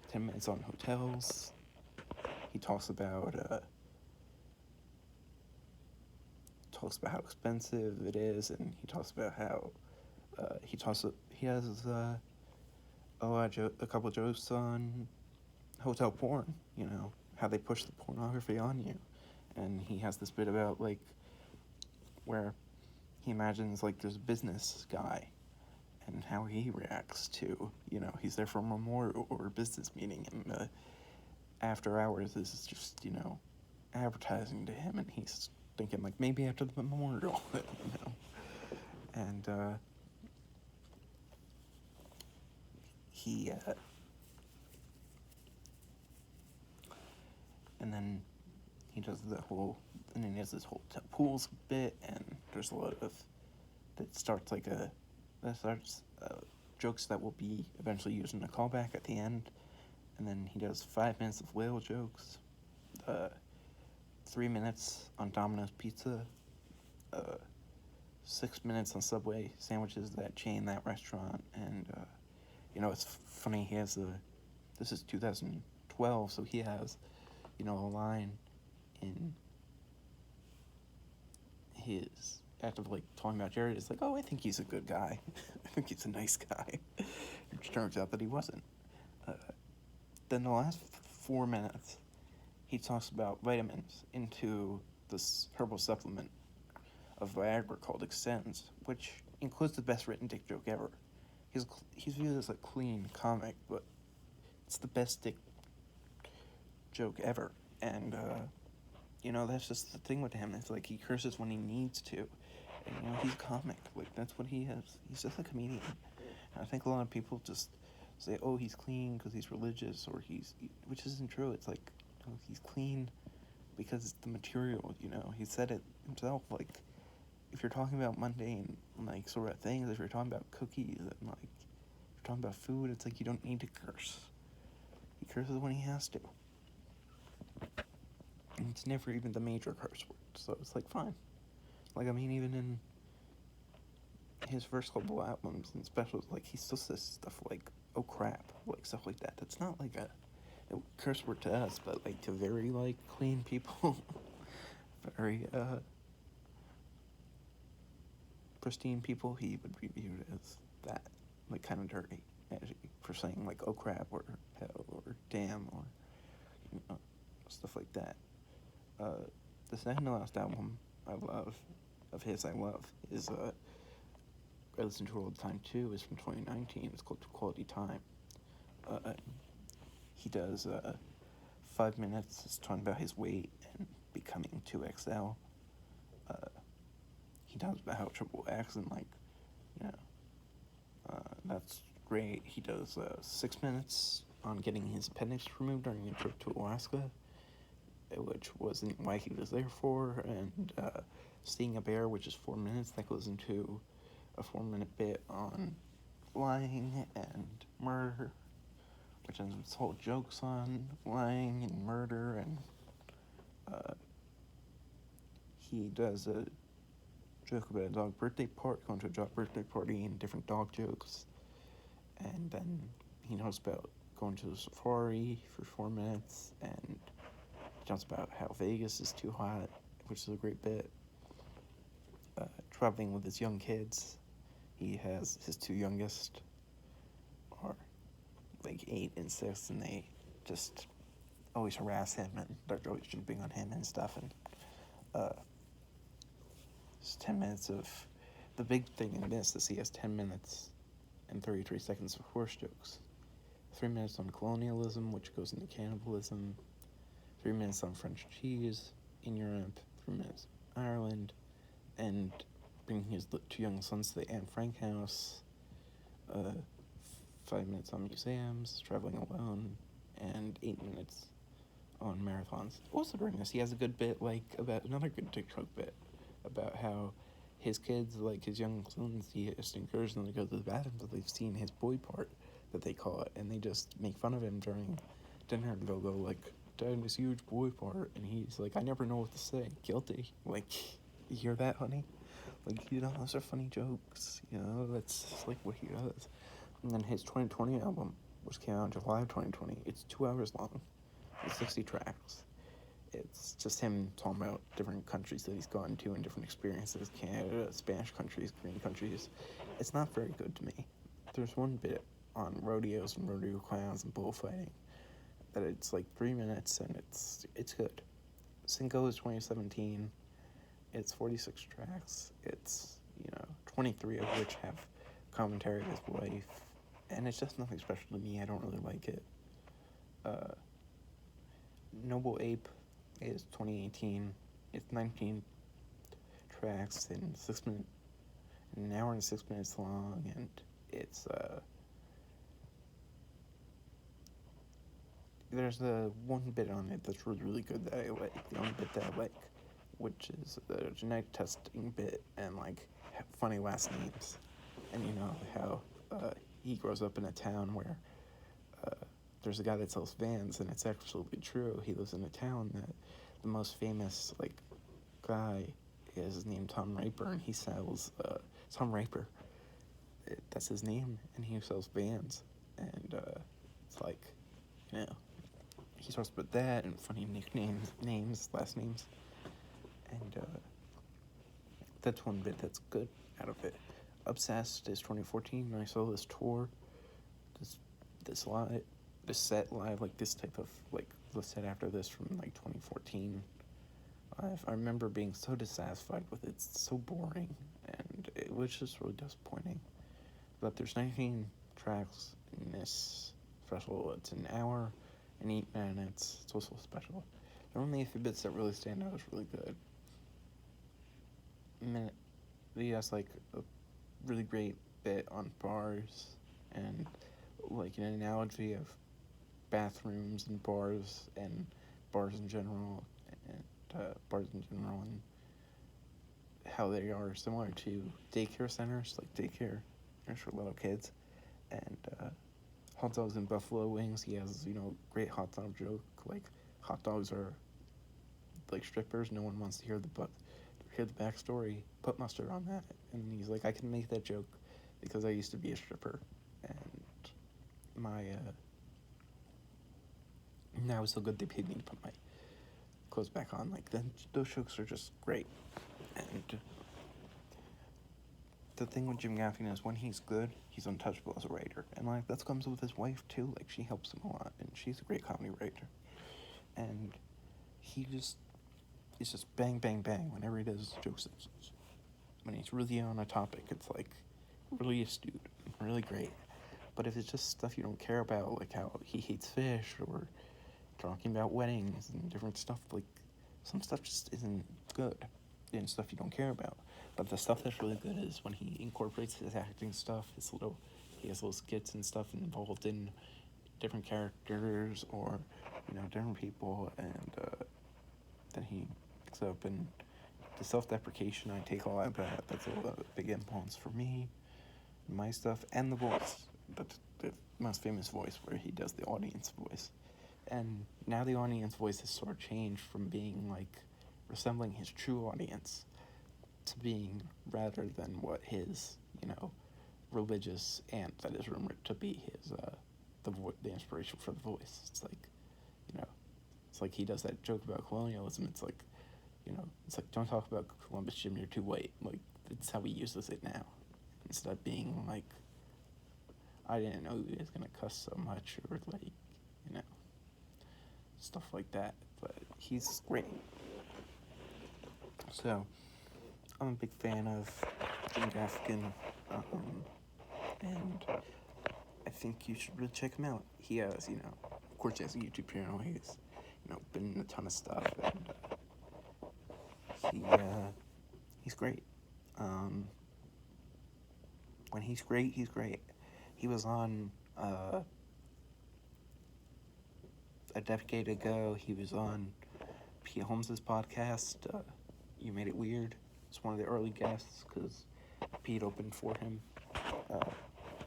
10 minutes on hotels. He talks about how expensive it is, and he talks about how he has a couple jokes on hotel porn. You know how they push the pornography on you, and he has this bit about like where he imagines like there's a business guy and how he reacts to, he's there for a memorial or a business meeting, and after hours this is just, advertising to him, and he's thinking like maybe after the memorial, and he and then he does and then he has this whole pools bit, and there's a lot of that starts jokes that will be eventually used in a callback at the end, and then he does 5 minutes of whale jokes, 3 minutes on Domino's Pizza, 6 minutes on Subway sandwiches, that chain, that restaurant, and it's funny. This is 2012, so he has, a line in his act of like talking about Jared is like, oh, I think he's a good guy. I think he's a nice guy. It turns out that he wasn't. Then the last 4 minutes, he talks about vitamins into this herbal supplement of Viagra called Extends, which includes the best written dick joke ever. He's viewed as a clean comic, but it's the best dick joke ever. And, that's just the thing with him. It's like he curses when he needs to. And, he's a comic. Like, that's what he is. He's just a comedian. And I think a lot of people just say, oh, he's clean because he's religious, which isn't true. It's like, he's clean because it's the material, He said it himself, like, if you're talking about mundane, like, sort of things, if you're talking about cookies and, like, if you're talking about food, it's like you don't need to curse. He curses when he has to. And it's never even the major curse word, so it's, like, fine. Like, I mean, even in his first couple albums and specials, like, he still says stuff like, oh, crap, like, stuff like that. That's not, like, a curse word to us, but, like, to very, like, clean people, very, pristine people, he would be viewed as that, like, kind of dirty, for saying, like, oh, crap, or hell, or damn, or, stuff like that. The second to last album I love is, I listen to all the time, too, is from 2019. It's called Quality Time. He does 5 minutes just talking about his weight and becoming 2XL. He talks about how triple X and, like, that's great. He does 6 minutes on getting his appendix removed during a trip to Alaska, which wasn't why he was there for, and seeing a bear, which is 4 minutes. That goes into a 4-minute bit on lying and murder, which ends with whole jokes on lying and murder, and he does a joke about a dog birthday party, going to a dog birthday party, and different dog jokes, and then he knows about going to the safari for 4 minutes, and he talks about how Vegas is too hot, which is a great bit. Traveling with his young kids, he has his 2 youngest are like 8 and 6, and they just always harass him, and they're always jumping on him and stuff, and it's 10 minutes of, the big thing in this is he has 10 minutes and 33 seconds of horse jokes. 3 minutes on colonialism, which goes into cannibalism. 3 minutes on French cheese in Europe. 3 minutes on Ireland, and bringing his 2 young sons to the Anne Frank house. 5 minutes on museums, traveling alone, and 8 minutes on marathons. Also during this, he has a good bit, like, about another good TikTok bit about how his kids, like his young sons, he just encourages them to go to the bathroom, so they've seen his boy part that they call it, and they just make fun of him during dinner, and they'll go like, Dad, this huge boy part, and he's like, I never know what to say. Guilty. Like, you hear that, honey? Like, those are funny jokes, that's just like what he does. And then his 2020 album, which came out in July of 2020. It's 2 hours long. It's 60 tracks. It's just him talking about different countries that he's gone to and different experiences, Canada, Spanish countries, Korean countries. It's not very good to me. There's one bit on rodeos and rodeo clowns and bullfighting that it's like 3 minutes and it's good. Cinco is 2017. It's 46 tracks. It's, 23 of which have commentary with his wife. And it's just nothing special to me. I don't really like it. Noble Ape is 2018. It's 19 tracks and an hour and 6 minutes long, and it's there's the one bit on it that's really, really good that I like. The only bit that I like, which is the genetic testing bit and like funny last names, and how he grows up in a town where there's a guy that sells vans, and it's absolutely true. He lives in a town that the most famous guy is named Tom Raper, and he sells Tom Raper. That's his name, and he sells vans, and it's like, he talks about that and funny nicknames, last names, and that's one bit that's good out of it. Obsessed is 2014, and I saw this tour, this set live, like this type of, the set after this from 2014. I remember being so dissatisfied with it. It's so boring, and it was just really disappointing. But there's 19 tracks in this special. It's an hour and 8 minutes. It's also special. There are only a few bits that really stand out as really good. He has a really great bit on bars and an analogy of bathrooms and bars and bars in general and how they are similar to daycare centers, daycare for little kids, and hot dogs and buffalo wings. He has great hot dog joke, hot dogs are like strippers. No one wants to hear the backstory. Put mustard on that. And he's like, I can make that joke because I used to be a stripper, and my now it's so good they paid me to put my clothes back on. Those jokes are just great. And the thing with Jim Gaffigan is when he's good, he's untouchable as a writer. And that comes with his wife too. She helps him a lot, and she's a great comedy writer. And it's just bang, bang, bang whenever he does jokes. When he's really on a topic, it's really astute, really great. But if it's just stuff you don't care about, like how he hates fish or talking about weddings and different stuff, some stuff just isn't good and stuff you don't care about. But the stuff that's really good is when he incorporates his acting stuff, he has little skits and stuff involved in different characters or, different people, and then he picks up, and the self-deprecation, I take all that. That's a big influence for me, my stuff, and the voice. The most famous voice where he does the audience voice. And now the audience voice has sort of changed from being resembling his true audience to being rather than what his, religious aunt that is rumored to be his, the inspiration for the voice. It's it's he does that joke about colonialism. It's don't talk about Columbus, Jim, you're too white. That's how he uses it now. Instead of being I didn't know he was going to cuss so much, or stuff like that. But he's great. So, I'm a big fan of Jim Gaffigan, and I think you should really check him out. He has, of course he has a YouTube channel. He's, been in a ton of stuff, and he's great. When he's great, he's great. He was on, a decade ago, he was on Pete Holmes' podcast, You Made It Weird. It's one of the early guests, because Pete opened for him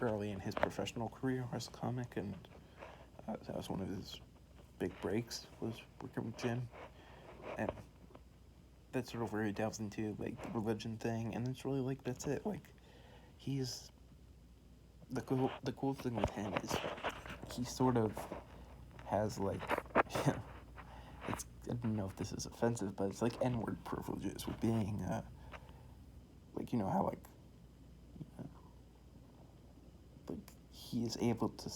early in his professional career as a comic, and that was one of his big breaks, was working with Jim. And that's sort of where he delves into, the religion thing, and it's really, that's it. He's... The cool thing with him is he sort of has, like, it's, I don't know if this is offensive, but it's like N-word privileges with being, like, you know how, like, he is able to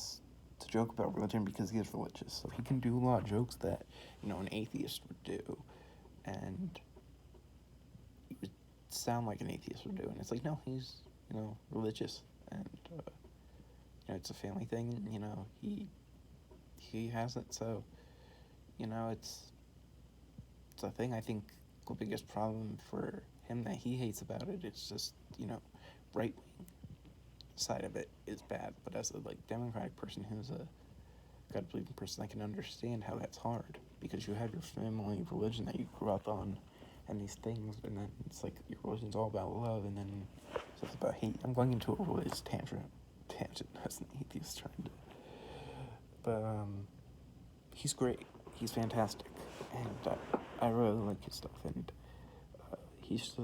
joke about religion because he is religious. So he can do a lot of jokes that, you know, an atheist would do. And he would sound like an atheist would do. And it's like, no, he's, you know, religious. And, you know, it's a family thing. You know, he has it. So, you know, it's a thing. I think the biggest problem for him that he hates about it is just, you know, right-wing side of it is bad, but as a, like, Democratic person who's a God-believing person, I can understand how that's hard, because you have your family religion that you grew up on, and these things, and then it's like your religion's all about love, and then stuff's about hate. I'm going into a religious tangent as an atheist trying to, but he's great, he's fantastic, and I really like his stuff, and he's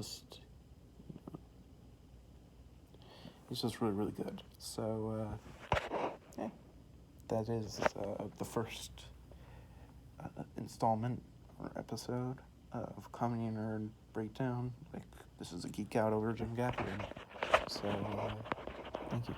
just really, really good. So, yeah, that is the first installment or episode of Comedy Nerd Breakdown. Like, this is a geek out over Jim Gaffigan. So, thank you.